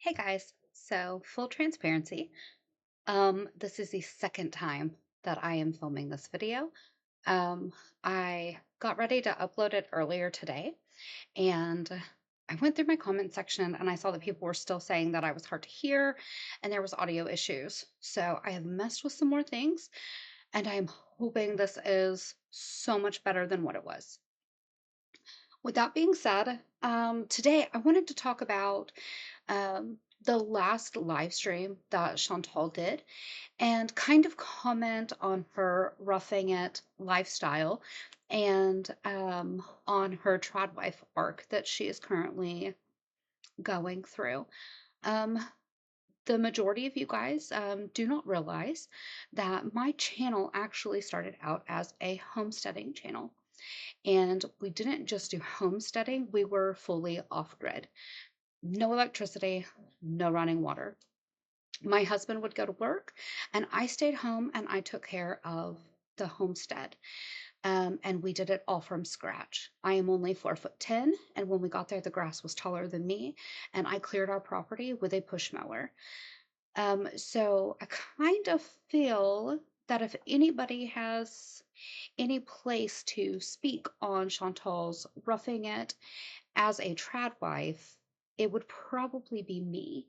Hey guys, so full transparency, this is the second time that I am filming this video. Um, I got ready to upload it earlier today and I went through my comment section and I saw that people were still saying that I was hard to hear and there was audio issues. So I have messed with some more things and I'm hoping this is so much better than what it was. With that being said, today I wanted to talk about the last live stream that Chantal did and kind of comment on her roughing it lifestyle and on her trad wife arc that she is currently going through. Um, the majority of you guys do not realize that my channel actually started out as a homesteading channel. And we didn't just do homesteading, we were fully off grid. No electricity, no running water. My husband would go to work and I stayed home and I took care of the homestead. And we did it all from scratch. I am only 4'10", and when we got there, the grass was taller than me, and I cleared our property with a push mower. So I kind of feel that if anybody has any place to speak on Chantal's roughing it as a trad wife, it would probably be me.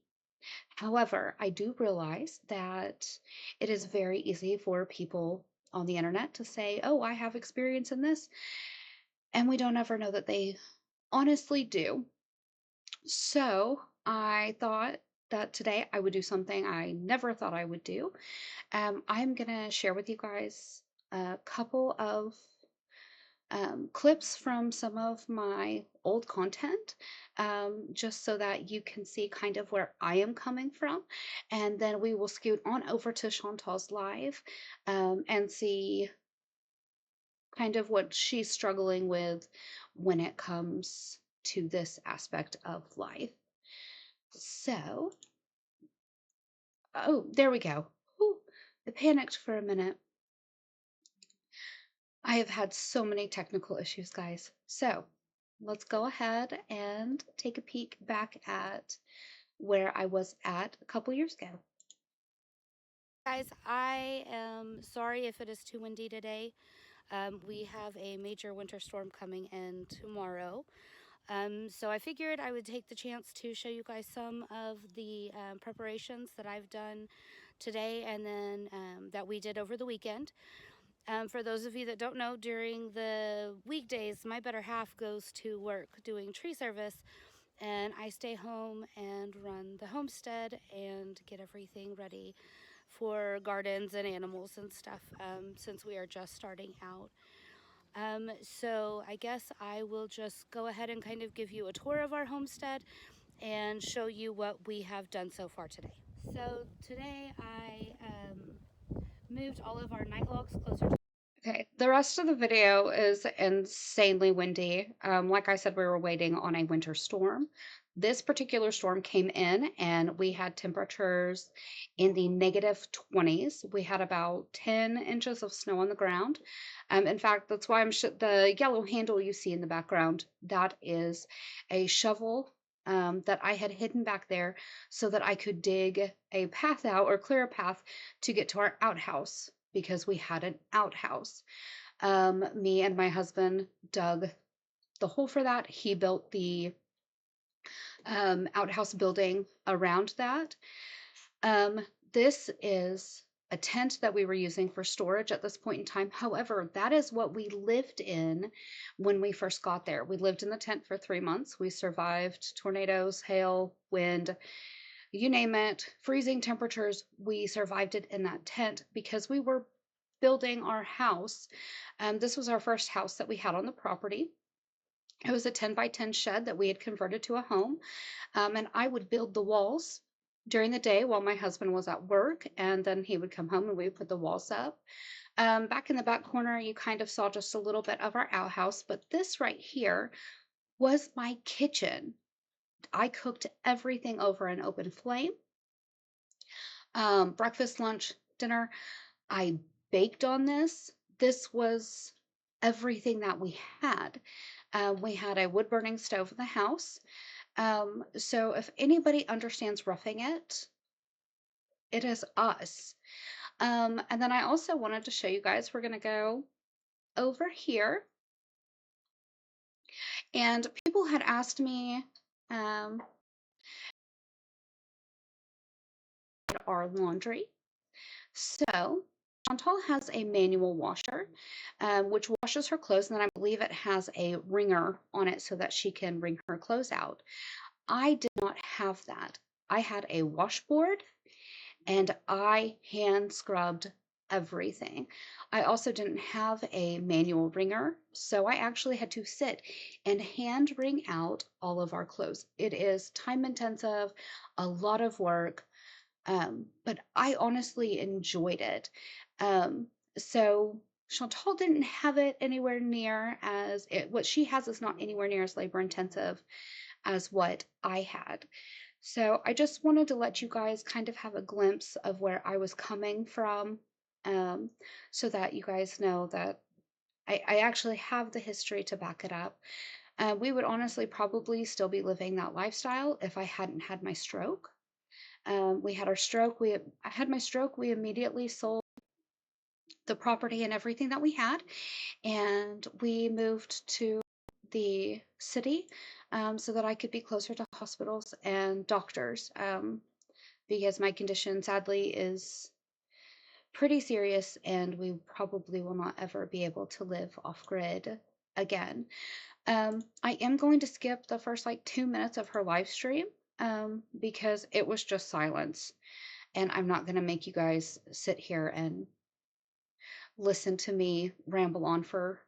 However, I do realize that it is very easy for people on the internet to say, oh, I have experience in this, and we don't ever know that they honestly do. So I thought that today I would do something I never thought I would do. I'm going to share with you guys a couple of clips from some of my old content, just so that you can see kind of where I am coming from. And then we will scoot on over to Chantal's live and see kind of what she's struggling with when it comes to this aspect of life. So, oh, there we go. Whew, I panicked for a minute. I have had so many technical issues, guys. So let's go ahead and take a peek back at where I was at a couple years ago. Guys, I am sorry if it is too windy today. We have a major winter storm coming in tomorrow. So I figured I would take the chance to show you guys some of the preparations that I've done today and then that we did over the weekend. For those of you that don't know, during the weekdays, my better half goes to work doing tree service, and I stay home and run the homestead and get everything ready for gardens and animals and stuff, since we are just starting out. So I guess I will just go ahead and kind of give you a tour of our homestead and show you what we have done so far today. So today I moved all of our night logs closer to. Okay, the rest of the video is insanely windy. Like I said, we were waiting on a winter storm. This particular storm came in and we had temperatures in the -20s. We had about 10 inches of snow on the ground. In fact, that's why the yellow handle you see in the background, that is a shovel that I had hidden back there so that I could dig a path out or clear a path to get to our outhouse because we had an outhouse. Me and my husband dug the hole for that. He built the outhouse building around that. This is a tent that we were using for storage at this point in time. However, that is what we lived in when we first got there. We lived in the tent for 3 months. We survived tornadoes, hail, wind, you name it, freezing temperatures. We survived it in that tent because we were building our house. This was our first house that we had on the property. It was a 10 by 10 shed that we had converted to a home. And I would build the walls during the day while my husband was at work, and then he would come home and we would put the walls up. Back in the back corner, you kind of saw just a little bit of our outhouse, but this right here was my kitchen. I cooked everything over an open flame. Breakfast, lunch, dinner. I baked on this. This was everything that we had. We had a wood burning stove in the house. So if anybody understands roughing it is us. And then I also wanted to show you guys, we're going to go over here. And people had asked me, our laundry. So Chantal has a manual washer, which washes her clothes, and then I believe it has a wringer on it so that she can wring her clothes out. I did not have that. I had a washboard and I hand scrubbed everything. I also didn't have a manual wringer, so I actually had to sit and hand wring out all of our clothes. It is time intensive, a lot of work, but I honestly enjoyed it. Um, so Chantal didn't have it anywhere near as it, what she has is not anywhere near as labor intensive as what I had. So I just wanted to let you guys kind of have a glimpse of where I was coming from, um, so that you guys know that I actually have the history to back it up. We would honestly probably still be living that lifestyle if I hadn't had my stroke. We had our stroke. I had my stroke. We immediately sold the property and everything that we had, and we moved to the city, so that I could be closer to hospitals and doctors, because my condition sadly is pretty serious and we probably will not ever be able to live off grid again. I am going to skip the first like 2 minutes of her live stream, because it was just silence, and I'm not going to make you guys sit here and listen to me ramble on for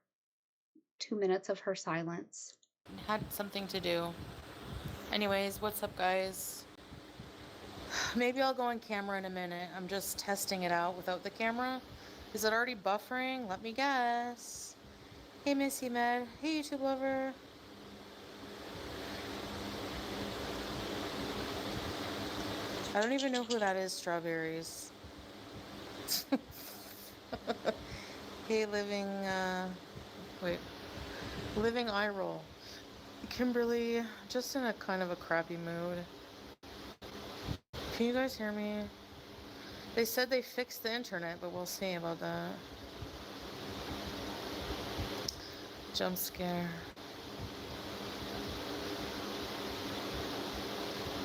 2 minutes of her silence. Had something to do. Anyways, what's up, guys? Maybe I'll go on camera in a minute. I'm just testing it out without the camera. Is it already buffering? Let me guess. Hey, Missy Med. Hey, YouTube lover. I don't even know who that is, Strawberries. Hey, living eye roll. Kimberly, just in a kind of a crappy mood. Can you guys hear me? They said they fixed the internet, but we'll see about that. Jump scare.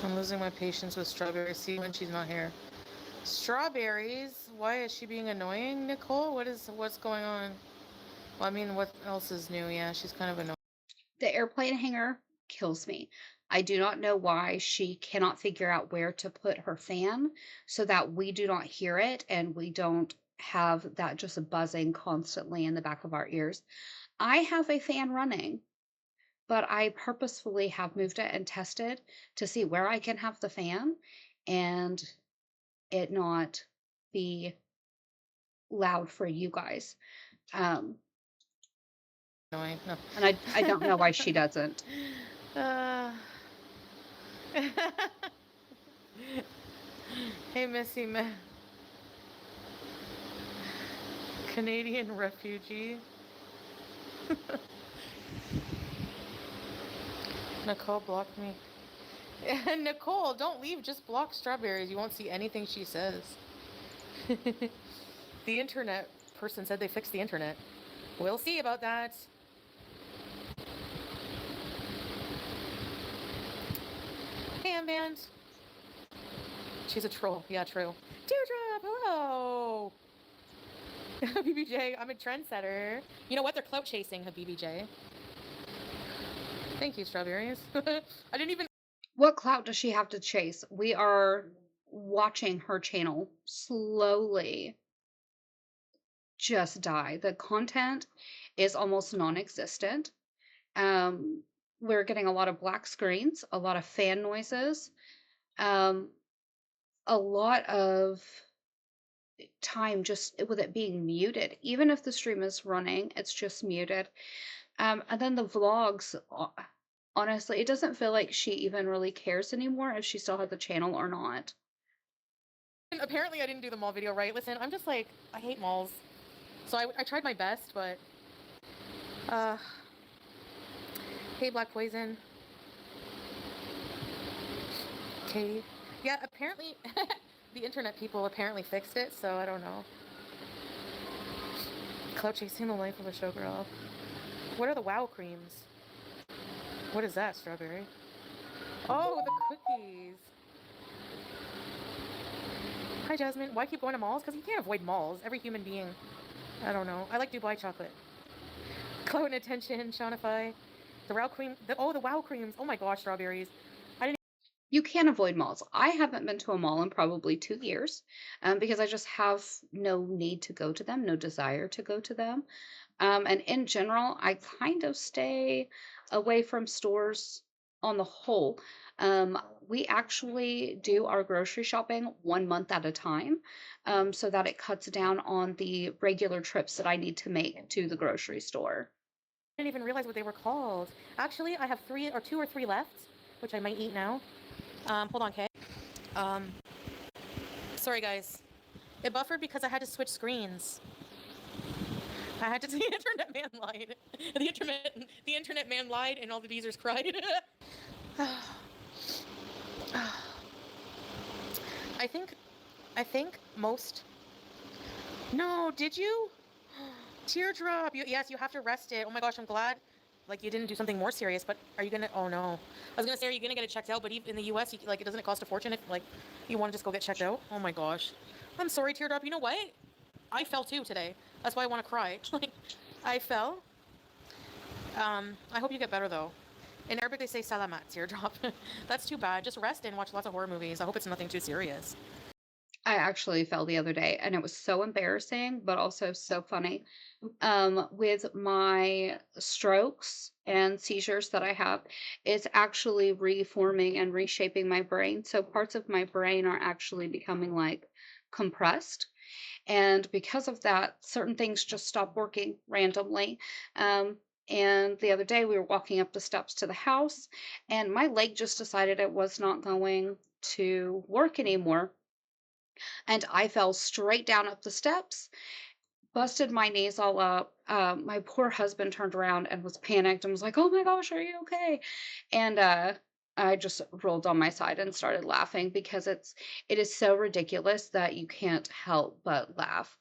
I'm losing my patience with Strawberries. See when she's not here. Strawberries? Why is she being annoying, Nicole? What's going on? Well, I mean, what else is new? Yeah, she's kind of annoying. The airplane hanger kills me. I do not know why she cannot figure out where to put her fan so that we do not hear it and we don't have that just buzzing constantly in the back of our ears. I have a fan running, but I purposefully have moved it and tested to see where I can have the fan and it not be loud for you guys. Um, Annoying. No. and I don't know why she doesn't. Hey, Missy, Canadian refugee. Nicole blocked me. Nicole, don't leave. Just block Strawberries. You won't see anything she says. The internet person said they fixed the internet. We'll see about that. Hey, Amband. She's a troll. Yeah, true. Teardrop, hello. BBJ, I'm a trendsetter. You know what? They're clout chasing, BBJ. Thank you, Strawberries. I didn't even... What clout does she have to chase? We are watching her channel slowly just die. The content is almost non-existent. We're getting a lot of black screens, a lot of fan noises, um, a lot of time just with it being muted. Even if the stream is running, it's just muted. And then the vlogs, honestly, it doesn't feel like she even really cares anymore if she still has the channel or not. Apparently I didn't do the mall video right. Listen, I'm just like, I hate malls. So I tried my best, but... Hey, Black Poison. Okay. Yeah, apparently the internet people apparently fixed it, so I don't know. Cloud chasing the life of a showgirl. What are the wow creams? What is that, strawberry? Oh, the cookies. Hi, Jasmine. Why keep going to malls? Because you can't avoid malls. Every human being. I don't know. I like Dubai chocolate. Clout and attention, Shaunify. The wow cream. The wow creams. Oh my gosh, strawberries. I didn't. You can avoid malls. I haven't been to a mall in probably 2 years because I just have no need to go to them, no desire to go to them. And in general, I kind of stay away from stores on the whole. We actually do our grocery shopping 1 month at a time so that it cuts down on the regular trips that I need to make to the grocery store. Didn't even realize what they were called. Actually, I have two or three left, which I might eat now. Hold on, okay. Um, sorry guys. It buffered because I had to switch screens. I had to. The internet man lied. The internet man lied, and all the beezers cried. I think. I think most. No, did you? Teardrop. Yes, you have to rest it. Oh my gosh, I'm glad. Like you didn't do something more serious. But are you gonna? Oh no. I was gonna say, are you gonna get it checked out? But even in the U.S., like, it doesn't cost a fortune if like you want to just go get checked out. Oh my gosh. I'm sorry, Teardrop. You know what? I fell too today. That's why I want to cry. Like, I fell. I hope you get better though. In Arabic, they say salamat, teardrop. That's too bad. Just rest and watch lots of horror movies. I hope it's nothing too serious. I actually fell the other day and it was so embarrassing, but also so funny. With my strokes and seizures that I have, it's actually reforming and reshaping my brain. So parts of my brain are actually becoming like compressed. And because of that, certain things just stop working randomly. And the other day, we were walking up the steps to the house, and my leg just decided it was not going to work anymore. And I fell straight down up the steps, busted my knees all up. My poor husband turned around and was panicked and was like, "Oh my gosh, are you okay?" And I just rolled on my side and started laughing because it is so ridiculous that you can't help but laugh.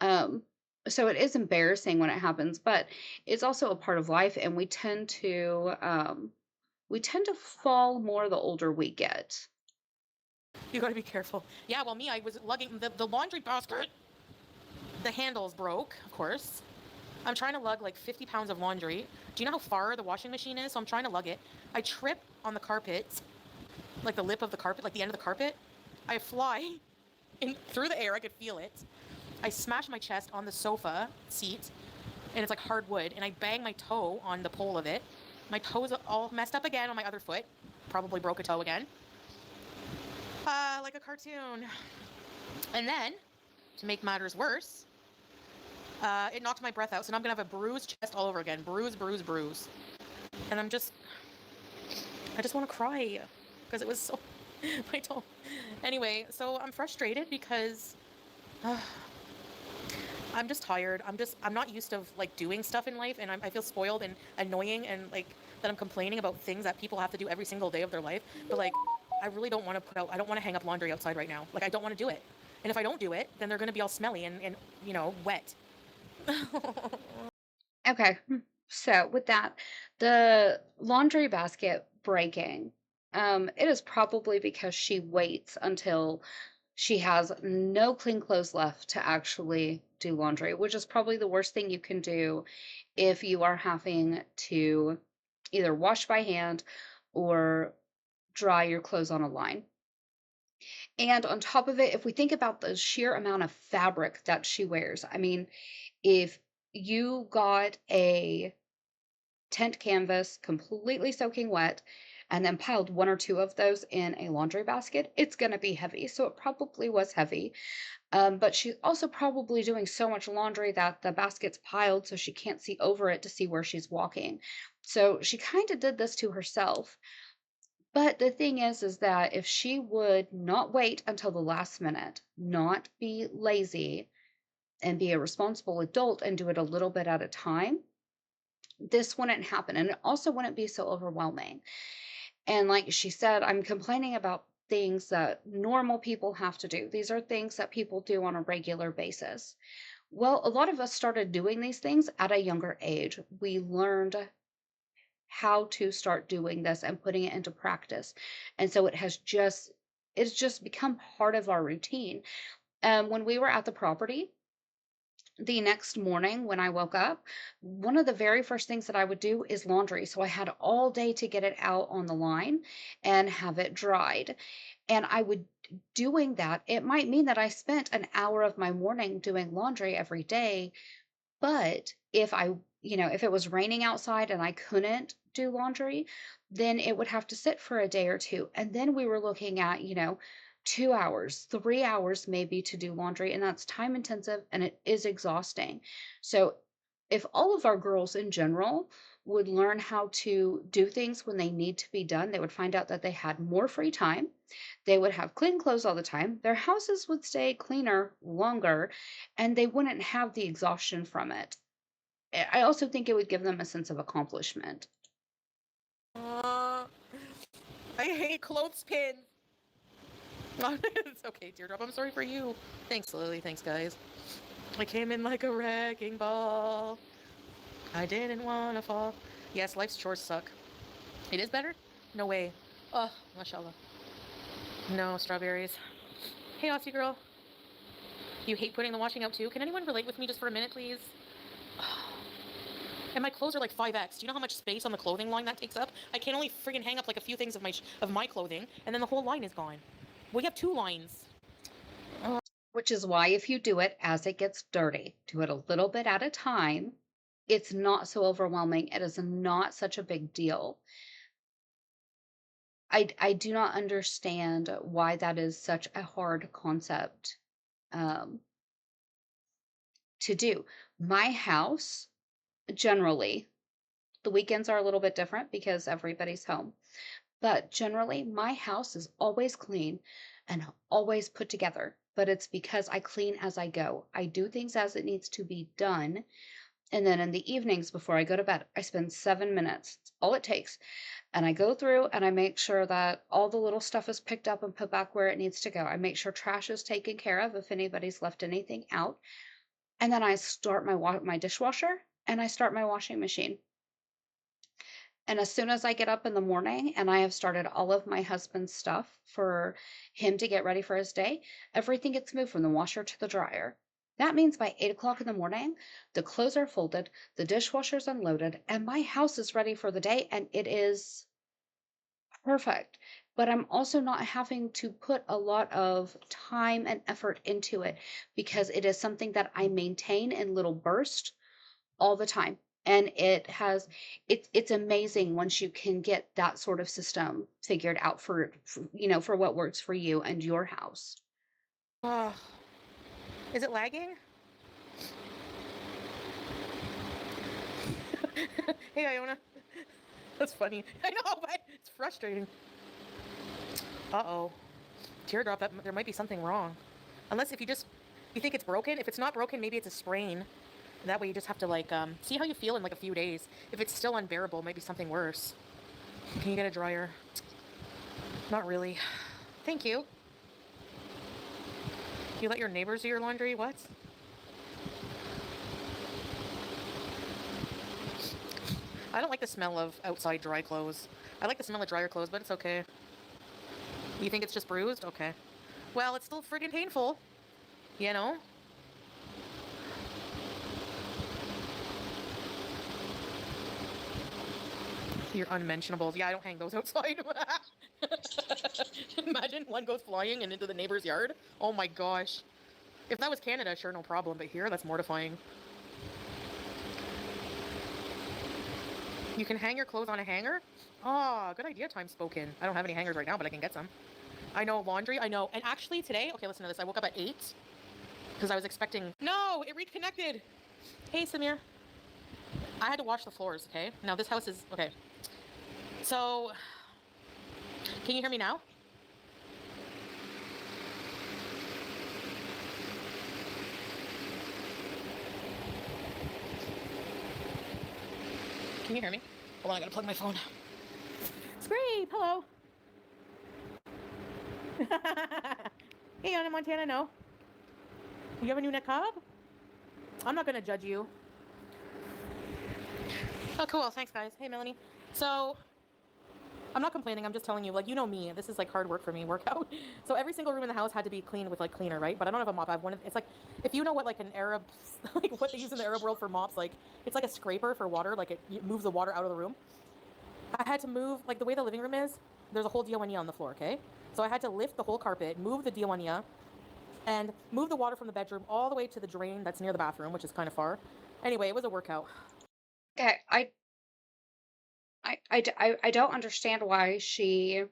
Um, so it is embarrassing when it happens, but it's also a part of life, and we tend to fall more the older we get. You gotta be careful. Yeah, well, me, I was lugging the laundry basket. The handles broke, of course. I'm trying to lug like 50 pounds of laundry. Do you know how far the washing machine is? So I'm trying to lug it. I trip on the carpet, like the lip of the carpet, like the end of the carpet. I fly in through the air. I could feel it. I smash my chest on the sofa seat, and it's like hardwood, and I bang my toe on the pole of it. My toe's all messed up again on my other foot. Probably broke a toe again. Like a cartoon. And then, to make matters worse, it knocked my breath out, so now I'm gonna have a bruised chest all over again. Bruise, bruise, bruise. And I just want to cry because it was so, my toe. Anyway, so I'm frustrated because I'm just tired. I'm not used to like doing stuff in life, and I feel spoiled and annoying, and like that I'm complaining about things that people have to do every single day of their life. But like, I really don't want to I don't want to hang up laundry outside right now. Like, I don't want to do it. And if I don't do it, then they're going to be all smelly and wet. Okay. So with that, the laundry basket breaking, it is probably because she waits until she has no clean clothes left to actually do laundry, which is probably the worst thing you can do if you are having to either wash by hand or dry your clothes on a line. And on top of it, if we think about the sheer amount of fabric that she wears, I mean, if you got a tent canvas completely soaking wet and then piled one or two of those in a laundry basket, it's going to be heavy. So it probably was heavy. But she's also probably doing so much laundry that the basket's piled so she can't see over it to see where she's walking. So she kind of did this to herself. But the thing is that if she would not wait until the last minute, not be lazy, and be a responsible adult and do it a little bit at a time, this wouldn't happen. And it also wouldn't be so overwhelming. And like she said, I'm complaining about things that normal people have to do. These are things that people do on a regular basis. Well, a lot of us started doing these things at a younger age. We learned how to start doing this and putting it into practice. And so it's just become part of our routine. When we were at the property, the next morning when I woke up, one of the very first things that I would do is laundry. So I had all day to get it out on the line and have it dried. And I would doing that, it might mean that I spent an hour of my morning doing laundry every day, but if it was raining outside and I couldn't do laundry, then it would have to sit for a day or two. And then we were looking at, 2 hours, 3 hours maybe to do laundry. And that's time intensive and it is exhausting. So if all of our girls in general would learn how to do things when they need to be done, they would find out that they had more free time. They would have clean clothes all the time. Their houses would stay cleaner longer, and they wouldn't have the exhaustion from it. I also think it would give them a sense of accomplishment. I hate clothespins. It's okay, Teardrop. I'm sorry for you. Thanks, Lily. Thanks, guys. I came in like a wrecking ball. I didn't want to fall. Yes, life's chores suck. It is better? No way. Oh, mashallah. No, strawberries. Hey, Aussie girl. You hate putting the washing out too? Can anyone relate with me just for a minute, please? And my clothes are like 5X. Do you know how much space on the clothing line that takes up? I can only friggin' hang up like a few things of my clothing, and then the whole line is gone. We have 2 lines. Which is why if you do it as it gets dirty, do it a little bit at a time. It's not so overwhelming. It is not such a big deal. I do not understand why that is such a hard concept um, to do. My house, generally, the weekends are a little bit different because everybody's home. But generally, my house is always clean and always put together. But it's because I clean as I go. I do things as it needs to be done. And then in the evenings before I go to bed, I spend 7 minutes. It's all it takes. And I go through and I make sure that all the little stuff is picked up and put back where it needs to go. I make sure trash is taken care of if anybody's left anything out. And then I start my dishwasher and I start my washing machine. And as soon as I get up in the morning and I have started all of my husband's stuff for him to get ready for his day, everything gets moved from the washer to the dryer. That means by 8 o'clock in the morning, the clothes are folded, the dishwasher's unloaded, and my house is ready for the day, and it is perfect. But I'm also not having to put a lot of time and effort into it because it is something that I maintain in little bursts all the time. And it's amazing once you can get that sort of system figured out for what works for you and your house. Oh, is it lagging? Hey, Iona. That's funny. I know, but it's frustrating. Uh-oh. Teardrop, there might be something wrong. Unless if you think it's broken. If it's not broken, maybe it's a sprain. That way you just have to see how you feel in like a few days. If it's still unbearable, maybe something worse. Can you get a dryer? Not really. Thank you. You let your neighbors do your laundry? What? I don't like the smell of outside dry clothes. I like the smell of dryer clothes, but it's okay. You think it's just bruised? Okay. Well, it's still friggin' painful. You know? Your unmentionables. Yeah, I don't hang those outside. Imagine one goes flying and into the neighbor's yard. Oh my gosh. If that was Canada, sure, no problem. But here, that's mortifying. You can hang your clothes on a hanger? Oh, good idea, time spoken. I don't have any hangers right now, but I can get some. I know laundry, I know. And actually today, okay, listen to this. I woke up at 8 because I was expecting... No, it reconnected. Hey, Samir. I had to wash the floors, okay? Now this house is... Okay. So, can you hear me now? Can you hear me? Hold on, I gotta plug my phone. Scrape, hello. Hey, Anna Montana, no. You have a new neck cob? I'm not gonna judge you. Oh, cool. Thanks, guys. Hey, Melanie. So, I'm not complaining. I'm just telling you, like, you know me. This is like hard work for me, workout. So every single room in the house had to be cleaned with like cleaner, right? But I don't have a mop. I have one. It's like, if you know what like an Arab, like what they use in the Arab world for mops, like it's like a scraper for water. Like it moves the water out of the room. I had to move like the way the living room is. There's a whole diawania on the floor. Okay, so I had to lift the whole carpet, move the diawania, and move the water from the bedroom all the way to the drain that's near the bathroom, which is kind of far. Anyway, it was a workout. Okay, I don't understand why she.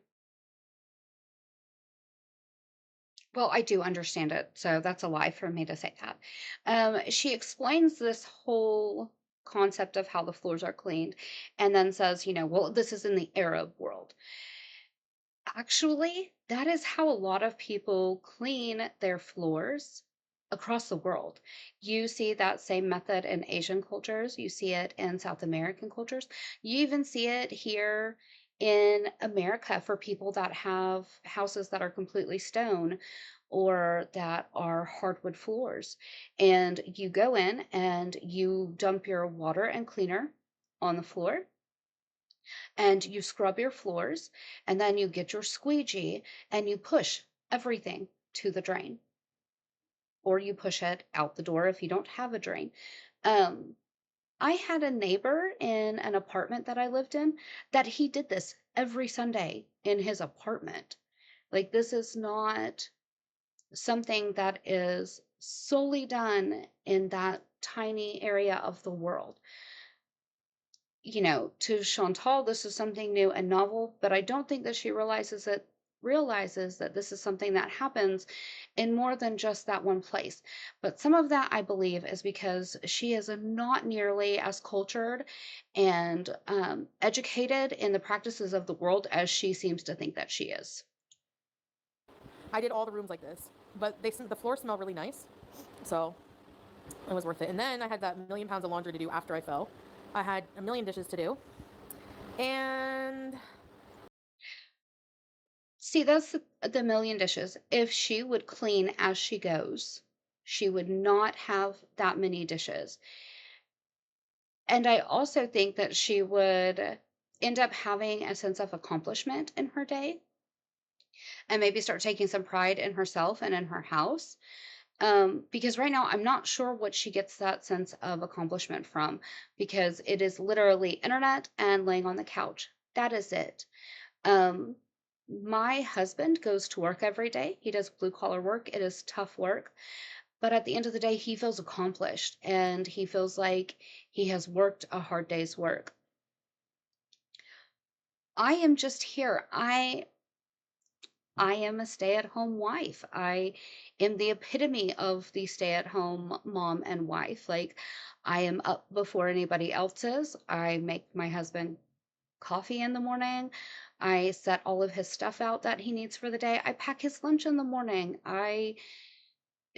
Well, I do understand it, so that's a lie for me to say that. She explains this whole concept of how the floors are cleaned, and then says, well, this is in the Arab world. Actually, that is how a lot of people clean their floors across the world. You see that same method in Asian cultures, you see it in South American cultures, you even see it here in America for people that have houses that are completely stone or that are hardwood floors. And you go in and you dump your water and cleaner on the floor and you scrub your floors, and then you get your squeegee and you push everything to the drain, or you push it out the door if you don't have a drain. Um, I had a neighbor in an apartment that I lived in that he did this every Sunday in his apartment. Like, this is not something that is solely done in that tiny area of the world. To Chantal, this is something new and novel, but I don't think that she realizes that this is something that happens in more than just that one place. But some of that, I believe, is because she is not nearly as cultured and educated in the practices of the world as she seems to think that she is. I did all the rooms like this, but the floors smell really nice, so it was worth it. And then I had that million pounds of laundry to do after I fell. I had a million dishes to do, and See, that's the million dishes. If she would clean as she goes, she would not have that many dishes. And I also think that she would end up having a sense of accomplishment in her day and maybe start taking some pride in herself and in her house. Because right now, I'm not sure what she gets that sense of accomplishment from because it is literally internet and laying on the couch. That is it. Um, my husband goes to work every day. He does blue collar work. It is tough work. But at the end of the day, he feels accomplished and he feels like he has worked a hard day's work. I am just here. I am a stay-at-home wife. I am the epitome of the stay-at-home mom and wife. Like, I am up before anybody else is. I make my husband coffee in the morning. I set all of his stuff out that he needs for the day. I pack his lunch in the morning. I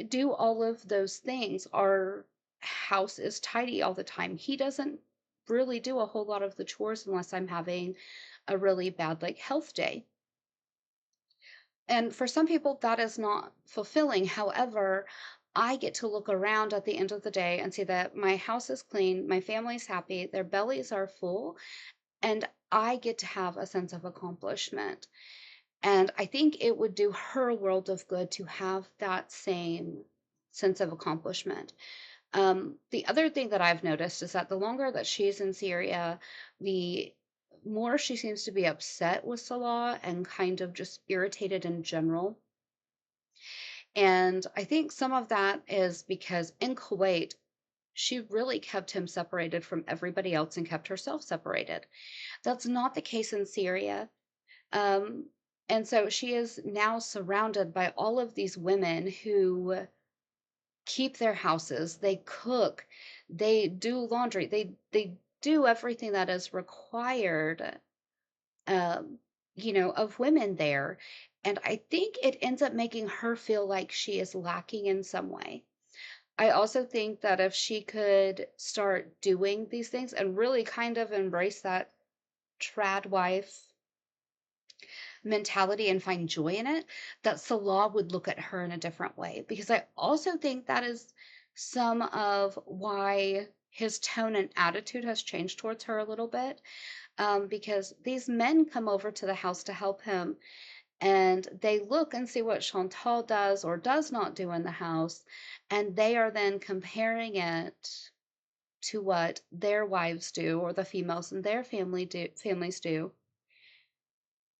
do all of those things. Our house is tidy all the time. He doesn't really do a whole lot of the chores unless I'm having a really bad like health day. And for some people, that is not fulfilling. However, I get to look around at the end of the day and see that my house is clean, my family's happy, their bellies are full, and I get to have a sense of accomplishment. And I think it would do her a world of good to have that same sense of accomplishment. The other thing that I've noticed is that the longer that she's in Syria, the more she seems to be upset with Salah and kind of just irritated in general. And I think some of that is because in Kuwait, she really kept him separated from everybody else and kept herself separated. That's not the case in Syria. Um, and so she is now surrounded by all of these women who keep their houses, they cook, they do laundry, they do everything that is required um, of women there. And I think it ends up making her feel like she is lacking in some way. I also think that if she could start doing these things and really kind of embrace that trad wife mentality and find joy in it, that Salah would look at her in a different way. Because I also think that is some of why his tone and attitude has changed towards her a little bit. Because these men come over to the house to help him, and they look and see what Chantal does or does not do in the house, and they are then comparing it to what their wives do or the females in their families do,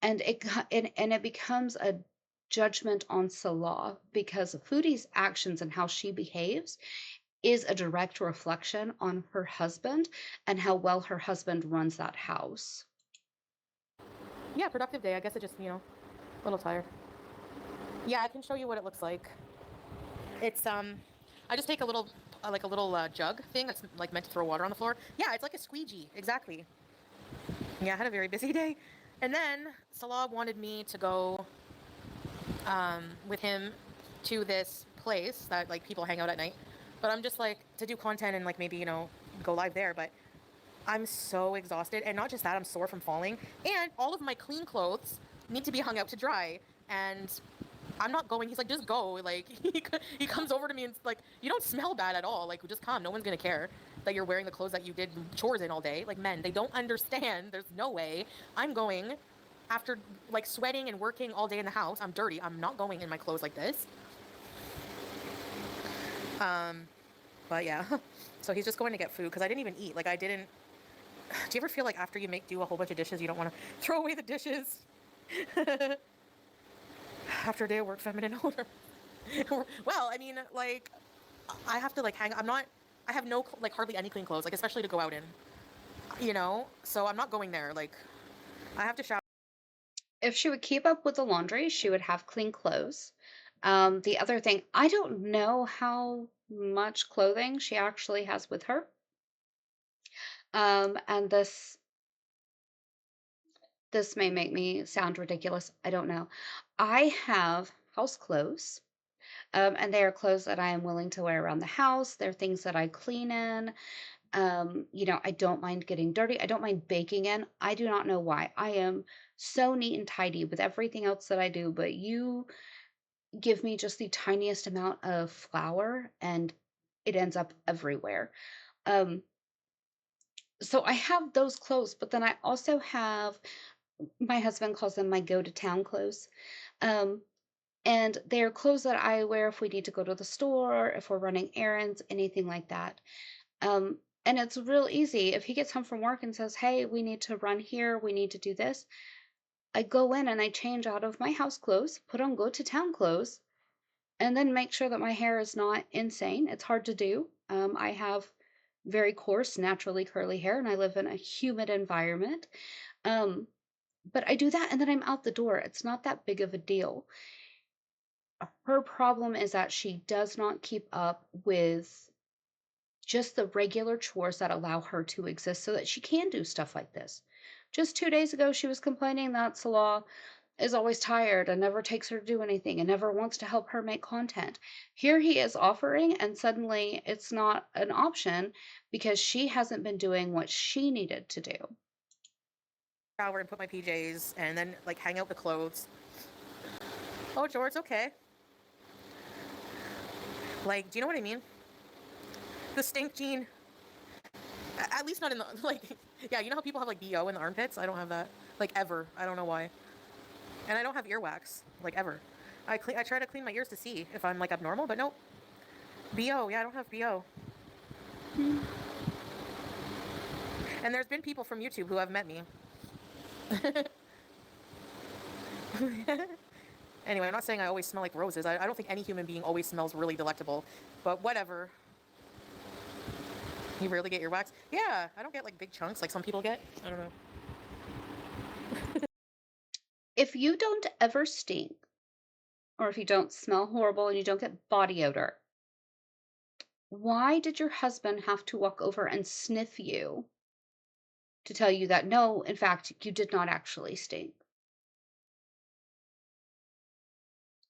and it becomes a judgment on Salah, because Foodie's actions and how she behaves is a direct reflection on her husband and how well her husband runs that house. Yeah, productive day. I guess it just, a little tired. Yeah, I can show you what it looks like. It's I just take a little like a little jug thing that's like meant to throw water on the floor. Yeah, it's like a squeegee, exactly. Yeah, I had a very busy day. And then Salah wanted me to go with him to this place that like people hang out at night. But I'm just like to do content and like maybe, go live there, but I'm so exhausted, and not just that, I'm sore from falling, and all of my clean clothes need to be hung out to dry, and I'm not going. He's like, just go. Like, he comes over to me and it's like, you don't smell bad at all. Like, just come. No one's gonna care that you're wearing the clothes that you did chores in all day. Like, men, they don't understand. There's no way I'm going after like sweating and working all day in the house. I'm dirty. I'm not going in my clothes like this. But yeah. So he's just going to get food because I didn't even eat. Like, I didn't. Do you ever feel like after you do a whole bunch of dishes, you don't want to throw away the dishes? After a day of work, feminine odor. Well, I mean, like, I have to like hang. I have no like hardly any clean clothes, like especially to go out in. So I'm not going there. Like, I have to shower. If she would keep up with the laundry, she would have clean clothes. The other thing, I don't know how much clothing she actually has with her. And this may make me sound ridiculous. I don't know. I have house clothes, and they are clothes that I am willing to wear around the house. They're things that I clean in. I don't mind getting dirty. I don't mind baking in. I do not know why. I am so neat and tidy with everything else that I do, but you give me just the tiniest amount of flour and it ends up everywhere. Um, so I have those clothes, but then I also have, my husband calls them my go to town clothes. Um, and they're clothes that I wear if we need to go to the store, if we're running errands, anything like that. And it's real easy. If he gets home from work and says, "Hey, we need to run here, we need to do this," I go in and I change out of my house clothes, put on go to town clothes, and then make sure that my hair is not insane. It's hard to do. I have very coarse, naturally curly hair, and I live in a humid environment. Um, but I do that and then I'm out the door. It's not that big of a deal. Her problem is that she does not keep up with just the regular chores that allow her to exist so that she can do stuff like this. Just 2 days ago, she was complaining that Salah is always tired and never takes her to do anything and never wants to help her make content. Here he is offering, and suddenly it's not an option because she hasn't been doing what she needed to do. Shower and put my PJs and then like hang out the clothes. Oh, George, okay. Like, do you know what I mean? The stink gene. At least not in the like. Yeah, you know how people have like BO in the armpits? I don't have that. Like ever. I don't know why. And I don't have earwax. Like ever. I try to clean my ears to see if I'm like abnormal, but nope. BO. Yeah, I don't have BO. And there's been people from YouTube who have met me. Anyway, I'm not saying I always smell like roses. I don't think any human being always smells really delectable. But whatever. You rarely get earwax? Yeah, I don't get like big chunks like some people get. I don't know. If you don't ever stink, or if you don't smell horrible and you don't get body odor, why did your husband have to walk over and sniff you to tell you that no, in fact, you did not actually stink?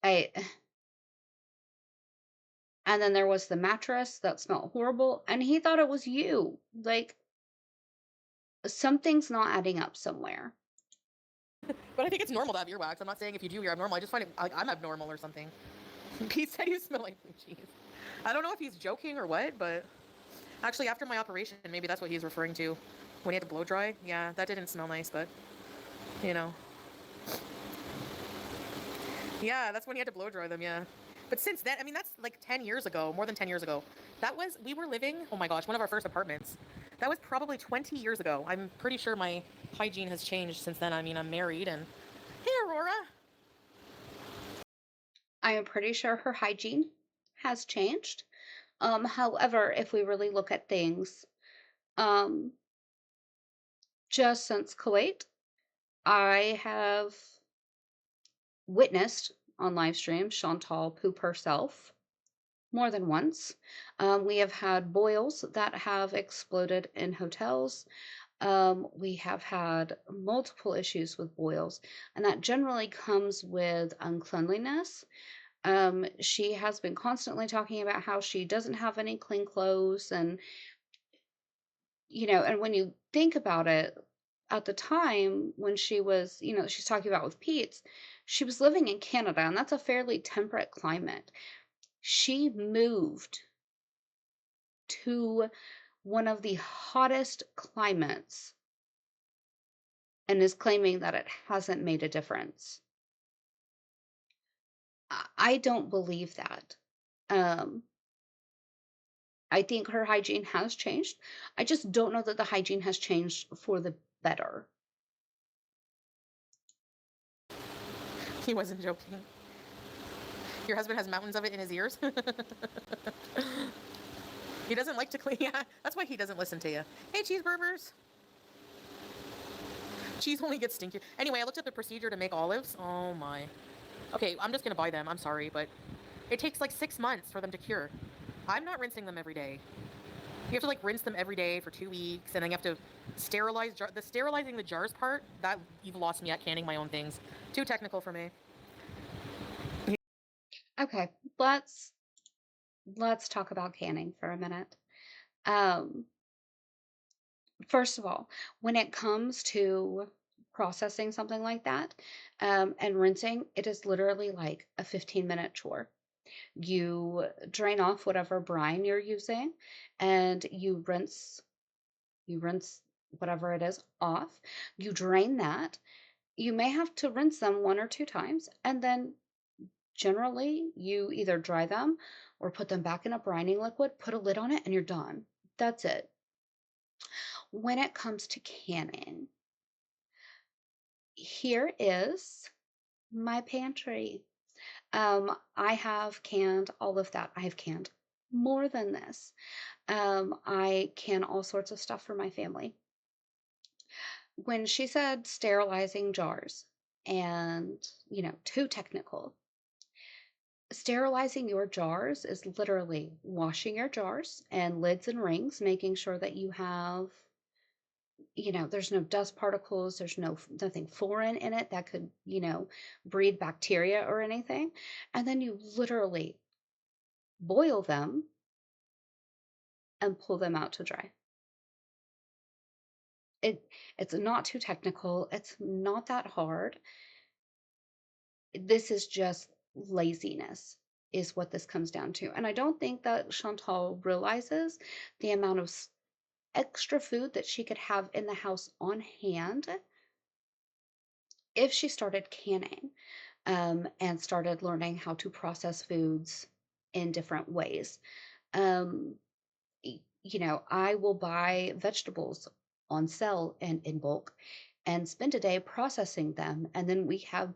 I And then there was the mattress that smelled horrible, and he thought it was you. Like, something's not adding up somewhere. But I think it's normal to have earwax. I'm not saying if you do, you're abnormal. I just find it like I'm abnormal or something. Pete said you smell like blue cheese. I don't know if he's joking or what, but actually, after my operation, maybe that's what he's referring to. When he had to blow dry. Yeah, that didn't smell nice, but, you know. Yeah, that's when he had to blow dry them, yeah. But since then, I mean, that's like 10 years ago, more than 10 years ago. We were living, oh my gosh, one of our first apartments. That was probably 20 years ago. I'm pretty sure my hygiene has changed since then. I mean, I'm married and. Hey, Aurora! I am pretty sure her hygiene has changed. However, if we really look at things, um, just since Kuwait, I have witnessed on live stream Chantal poop herself more than once. We have had boils that have exploded in hotels. We have had multiple issues with boils, and that generally comes with uncleanliness. She has been constantly talking about how she doesn't have any clean clothes, and and when you think about it, at the time when she was, she's talking about with Pete's, she was living in Canada, and that's a fairly temperate climate. She moved to one of the hottest climates and is claiming that it hasn't made a difference. I don't believe that. Um, I think her hygiene has changed. I just don't know that the hygiene has changed for the better. He wasn't joking. Your husband has mountains of it in his ears? He doesn't like to clean. Yeah, that's why he doesn't listen to you. Hey, cheeseburgers. Cheese only gets stinkier. Anyway, I looked up the procedure to make olives. Oh my. Okay, I'm just gonna buy them. I'm sorry, but it takes like 6 months for them to cure. I'm not rinsing them every day. You have to like rinse them every day for 2 weeks, and then you have to the sterilizing the jars part. That you've lost me at canning my own things. Too technical for me. Okay, let's talk about canning for a minute. Um, First of all, when it comes to processing something like that, and rinsing, it is literally like a 15-minute chore. You drain off whatever brine you're using, and you rinse whatever it is off. You drain that. You may have to rinse them one or two times, and then generally you either dry them or put them back in a brining liquid, put a lid on it, and you're done. That's it. When it comes to canning, here is my pantry. I have canned all of that. I have canned more than this. I can all sorts of stuff for my family. When she said sterilizing jars and, too technical, sterilizing your jars is literally washing your jars and lids and rings, making sure that you have, there's no dust particles, there's nothing foreign in it that could, breed bacteria or anything. And then you literally boil them and pull them out to dry. It's not too technical. It's not that hard. This is just laziness is what this comes down to. And I don't think that Chantal realizes the amount of extra food that she could have in the house on hand if she started canning, and started learning how to process foods in different ways. Um, I will buy vegetables on sale and in bulk and spend a day processing them, and then we have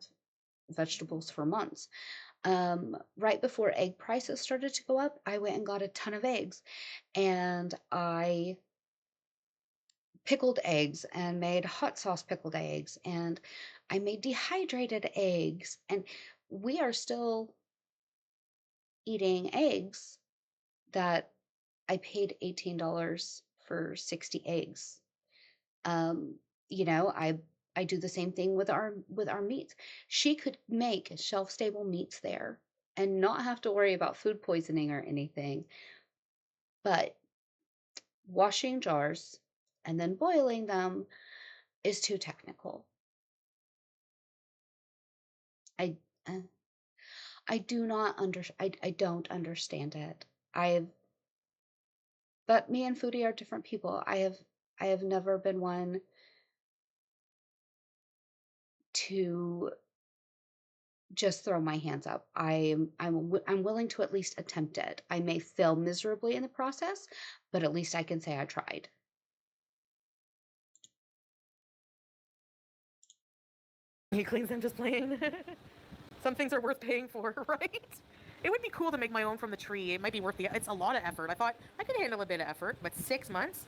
vegetables for months. Right before egg prices started to go up, I went and got a ton of eggs, and I pickled eggs and made hot sauce pickled eggs, and I made dehydrated eggs, and we are still eating eggs that I paid $18 for 60 eggs. Um, I do the same thing with our meats. She could make shelf stable meats there and not have to worry about food poisoning or anything. But washing jars and then boiling them is too technical. I uh, I do not under I don't understand it. I've But me and Foodie are different people. I have never been one to just throw my hands up. I'm willing to at least attempt it. I may fail miserably in the process, but at least I can say I tried. He cleans them just playing. Some things are worth paying for, right? It would be cool to make my own from the tree. It might be worth the. It's a lot of effort. I thought I could handle a bit of effort, but 6 months,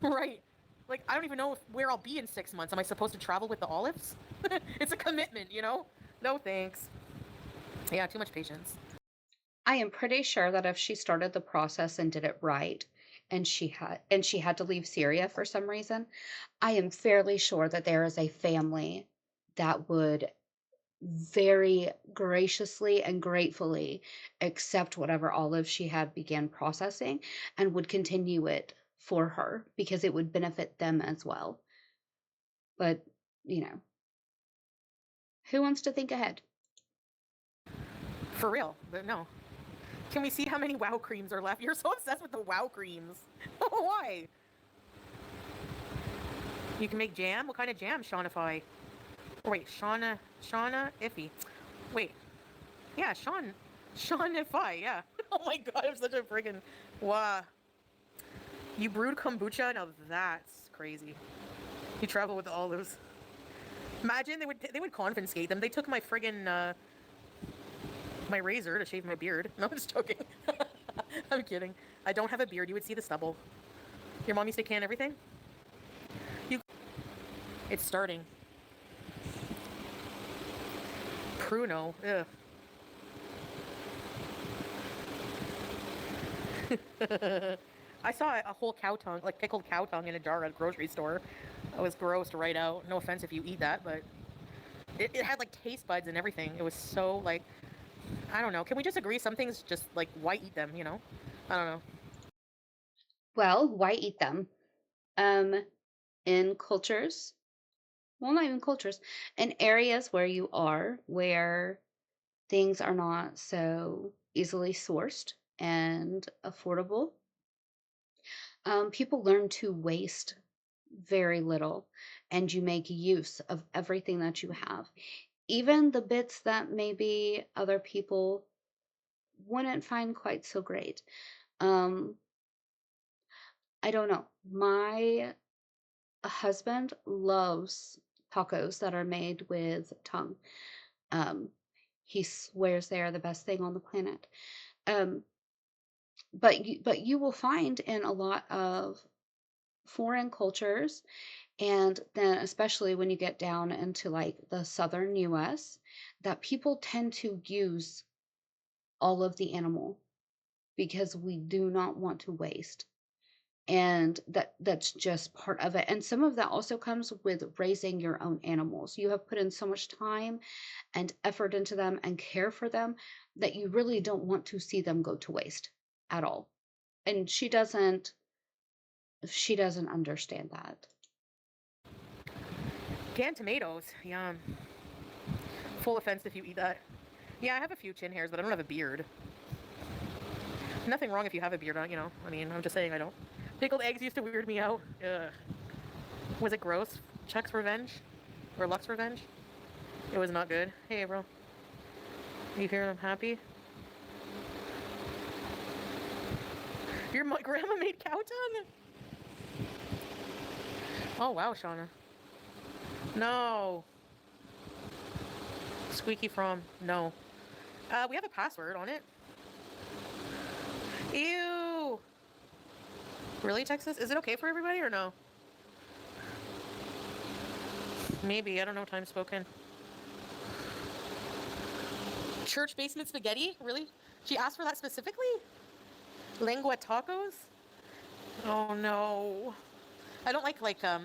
right? Like I don't even know where I'll be in 6 months. Am I supposed to travel with the olives? It's a commitment, you know. No thanks. Yeah, too much patience. I am pretty sure that if she started the process and did it right, and she had to leave Syria for some reason, I am fairly sure that there is a family that would very graciously and gratefully accept whatever olive she had began processing and would continue it for her because it would benefit them as well. But, you know, who wants to think ahead? For real, but no. Can we see how many wow creams are left? You're so obsessed with the wow creams. Why? You can make jam? What kind of jam, Shaunify? Oh, wait, Shauna Iffy. Wait, yeah, Shaunify, yeah. Oh my god, I'm such a friggin' wow. You brewed kombucha? Now that's crazy. You travel with olives. Imagine they would confiscate them. They took my friggin' my razor to shave my beard. No, I'm just joking. I'm kidding. I don't have a beard. You would see the stubble. Your mom used to can everything? You. It's starting. Pruno. Ugh. I saw a whole cow tongue, like pickled cow tongue in a jar at a grocery store. It was gross to write out. No offense if you eat that, but it had like taste buds and everything. It was so like, I don't know. Can we just agree some things just like, why eat them, you know? I don't know. Well, why eat them? Um, in cultures, well, not even cultures, in areas where you are, where things are not so easily sourced and affordable, people learn to waste very little and you make use of everything that you have. Even the bits that maybe other people wouldn't find quite so great. Um, I don't know. My husband loves tacos that are made with tongue. Um, he swears they are the best thing on the planet. Um, but you will find in a lot of foreign cultures, and then especially when you get down into like the southern US, that people tend to use all of the animal because we do not want to waste. And that's just part of it. And some of that also comes with raising your own animals. You have put in so much time and effort into them and care for them that you really don't want to see them go to waste at all. And she doesn't understand that. Canned tomatoes. Yum. Full offense if you eat that. Yeah, I have a few chin hairs, but I don't have a beard. Nothing wrong if you have a beard, you know. I mean, I'm just saying I don't. Pickled eggs used to weird me out. Ugh. Was it gross? Chuck's Revenge? Or Luck's Revenge? It was not good. Hey, bro. You here? I'm happy. Your grandma made cow tongue? Oh, wow, Shauna. No. Squeaky from. No. We have a password on it. Ew. Really, Texas? Is it okay for everybody or no? Maybe. I don't know. Time spoken. Church basement spaghetti? Really? She asked for that specifically? Lengua tacos? Oh no. I don't like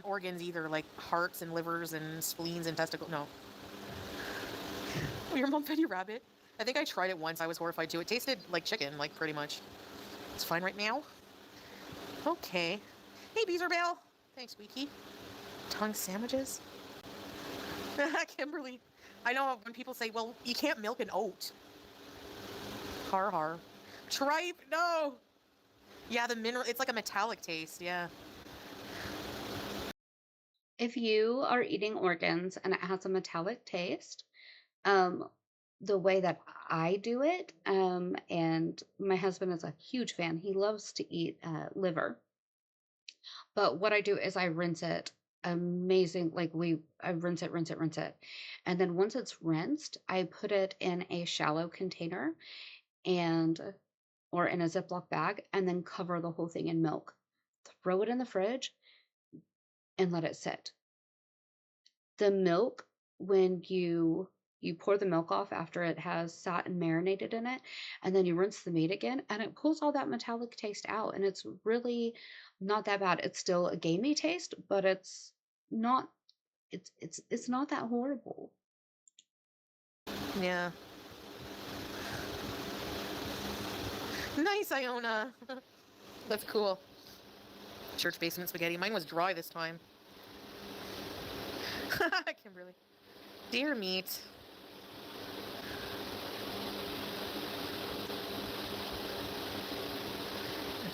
organs either, like hearts and livers and spleens and testicles. No. Oh, your mom fed you rabbit? I think I tried it once. I was horrified too. It tasted like chicken, like pretty much. It's fine right now. Okay. Hey, Beezerbell. Thanks, Wiki. Tongue sandwiches? Kimberly. I know when people say, well, you can't milk an oat. Har har. Tripe? No. Yeah, the mineral, it's like a metallic taste. Yeah. If you are eating organs and it has a metallic taste, um, the way that I do it, and my husband is a huge fan. He loves to eat liver. But what I do is I rinse it amazing like I rinse it, rinse it, rinse it. And then once it's rinsed, I put it in a shallow container and or in a Ziploc bag and then cover the whole thing in milk. Throw it in the fridge and let it sit. The milk, when you pour the milk off after it has sat and marinated in it, and then you rinse the meat again, and it pulls all that metallic taste out, and it's really not that bad. It's still a gamey taste, but not it's not that horrible. Yeah. Nice, Iona. That's cool. Church basement spaghetti. Mine was dry this time. Kimberly. Deer meat.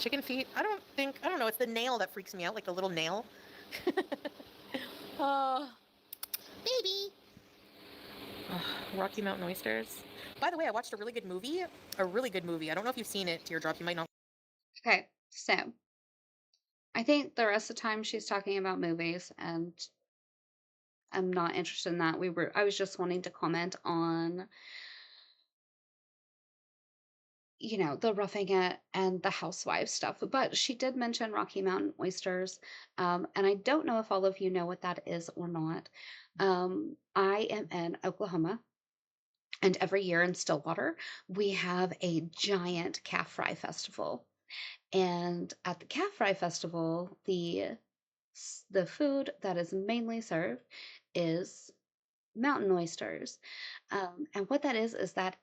Chicken feet. I don't know. It's the nail that freaks me out, like the little nail. Oh, baby. Rocky Mountain oysters. By the way, I watched a really good movie. A really good movie. I don't know if you've seen it, Teardrop. You might not. Okay, so I think the rest of the time she's talking about movies, and I'm not interested in that. I was just wanting to comment on, the roughing it and the housewives stuff. But she did mention Rocky Mountain oysters. And I don't know if all of you know what that is or not. I am in Oklahoma, and every year in Stillwater, we have a giant calf fry festival. And at the calf fry festival, the food that is mainly served is mountain oysters. And what that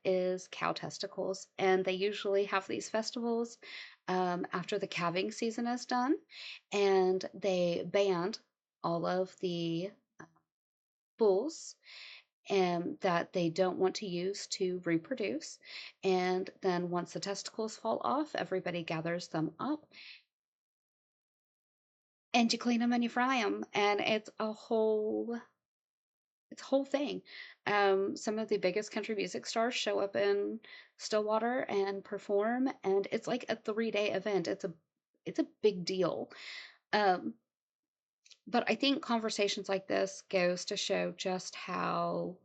is cow testicles. And they usually have these festivals after the calving season is done. And they band all of the bulls that they don't want to use to reproduce. And then once the testicles fall off, everybody gathers them up and you clean them and you fry them. And it's a whole thing. Some of the biggest country music stars show up in Stillwater and perform, and it's like a 3-day event. It's a big deal. Um, but I think conversations like this goes to show just how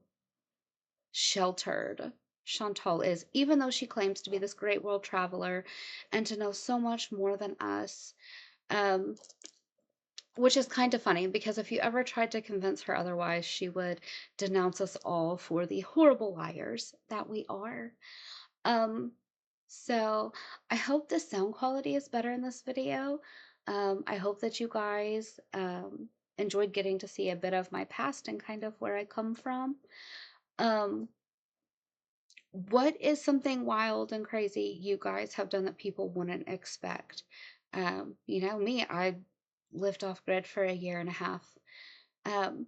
sheltered Chantal is, even though she claims to be this great world traveler and to know so much more than us. Um, Which is kind of funny because if you ever tried to convince her otherwise, she would denounce us all for the horrible liars that we are. Um, so I hope the sound quality is better in this video. I hope that you guys enjoyed getting to see a bit of my past and kind of where I come from. Um, what is something wild and crazy you guys have done that people wouldn't expect? Me, I lived off grid for a year and a half. Um,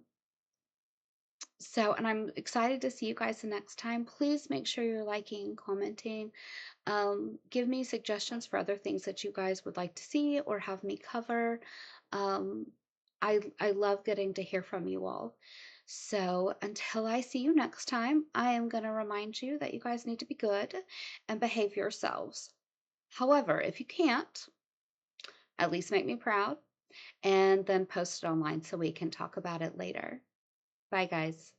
and I'm excited to see you guys the next time. Please make sure you're liking, commenting. Give me suggestions for other things that you guys would like to see or have me cover. Um, I love getting to hear from you all. So until I see you next time, I am going to remind you that you guys need to be good and behave yourselves. However, if you can't, at least make me proud and then post it online so we can talk about it later. Bye, guys.